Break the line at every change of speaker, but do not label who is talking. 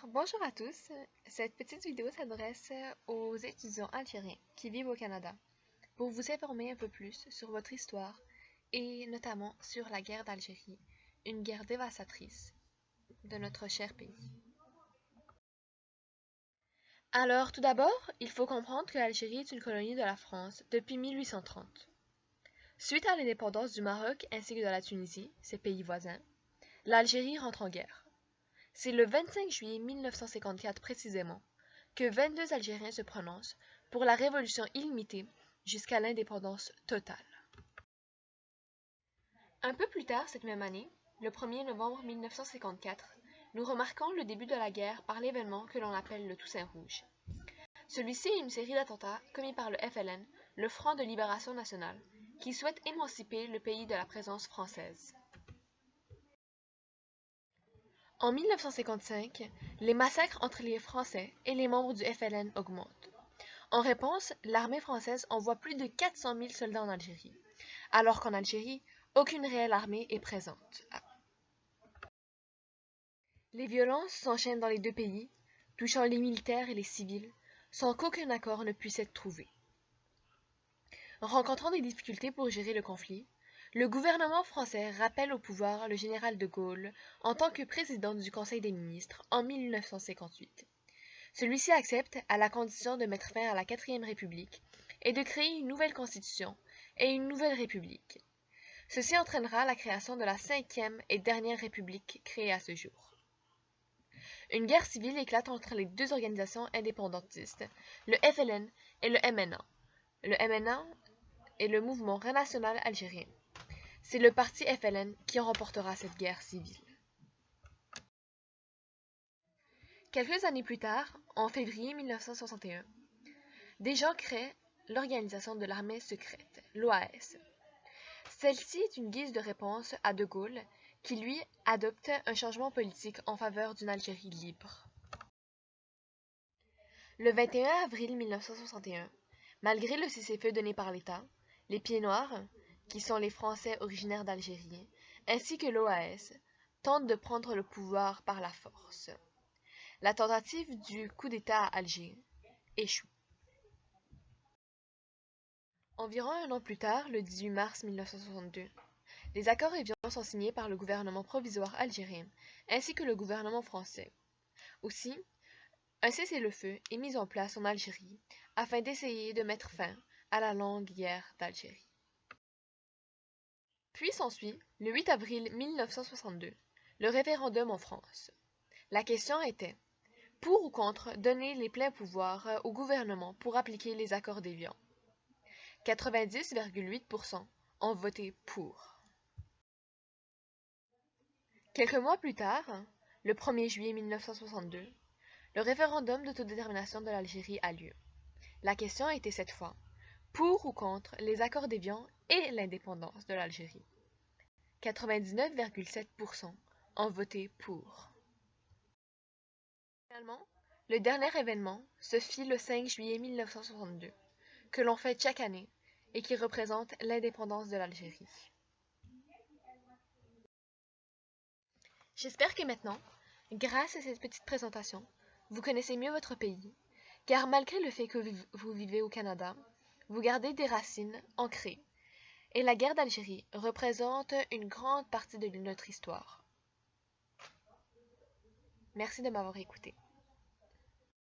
Bonjour à tous. Cette petite vidéo s'adresse aux étudiants algériens qui vivent au Canada pour vous informer un peu plus sur votre histoire et notamment sur la guerre d'Algérie, une guerre dévastatrice de notre cher pays. Tout d'abord, il faut comprendre que l'Algérie est une colonie de la France depuis 1830. Suite à l'indépendance du Maroc ainsi que de la Tunisie, ses pays voisins, l'Algérie rentre en guerre. C'est le 25 juillet 1954 précisément que 22 Algériens se prononcent pour la révolution illimitée jusqu'à l'indépendance totale. Un peu plus tard cette même année, le 1er novembre 1954, nous remarquons le début de la guerre par l'événement que l'on appelle le Toussaint Rouge. Celui-ci est une série d'attentats commis par le FLN, le Front de Libération Nationale, qui souhaite émanciper le pays de la présence française. En 1955, les massacres entre les Français et les membres du FLN augmentent. En réponse, l'armée française envoie plus de 400 000 soldats en Algérie, alors qu'en Algérie, aucune réelle armée est présente. Les violences s'enchaînent dans les deux pays, touchant les militaires et les civils, sans qu'aucun accord ne puisse être trouvé. Rencontrant des difficultés pour gérer le conflit, le gouvernement français rappelle au pouvoir le général de Gaulle en tant que président du Conseil des ministres en 1958. Celui-ci accepte à la condition de mettre fin à la 4e République et de créer une nouvelle constitution et une nouvelle république. Ceci entraînera la création de la 5e et dernière république créée à ce jour. Une guerre civile éclate entre les deux organisations indépendantistes, le FLN et le MNA. Le MNA est le mouvement renational algérien. C'est le parti FLN qui remportera cette guerre civile. Quelques années plus tard, en février 1961, des gens créent l'organisation de l'armée secrète, l'OAS. Celle-ci est une guise de réponse à De Gaulle, qui lui adopte un changement politique en faveur d'une Algérie libre. Le 21 avril 1961, malgré le cessez-le-feu donné par l'État, les Pieds Noirs, qui sont les Français originaires d'Algérie, ainsi que l'OAS, tentent de prendre le pouvoir par la force. La tentative du coup d'État à Alger échoue. Environ un an plus tard, le 18 mars 1962, les accords Évian sont signés par le gouvernement provisoire algérien ainsi que le gouvernement français. Aussi, un cessez-le-feu est mis en place en Algérie afin d'essayer de mettre fin à la longue guerre d'Algérie. Puis s'ensuit, le 8 avril 1962, le référendum en France. La question était: pour ou contre donner les pleins pouvoirs au gouvernement pour appliquer les accords d'Évian? 90,8% ont voté pour. Quelques mois plus tard, le 1er juillet 1962, le référendum d'autodétermination de l'Algérie a lieu. La question était cette fois: pour ou contre les accords d'Évian et l'indépendance de l'Algérie? 99,7% ont voté pour. Finalement, le dernier événement se fit le 5 juillet 1962, que l'on fête chaque année et qui représente l'indépendance de l'Algérie. J'espère que maintenant, grâce à cette petite présentation, vous connaissez mieux votre pays, car malgré le fait que vous vivez au Canada, vous gardez des racines ancrées, et la guerre d'Algérie représente une grande partie de notre histoire. Merci de m'avoir écouté.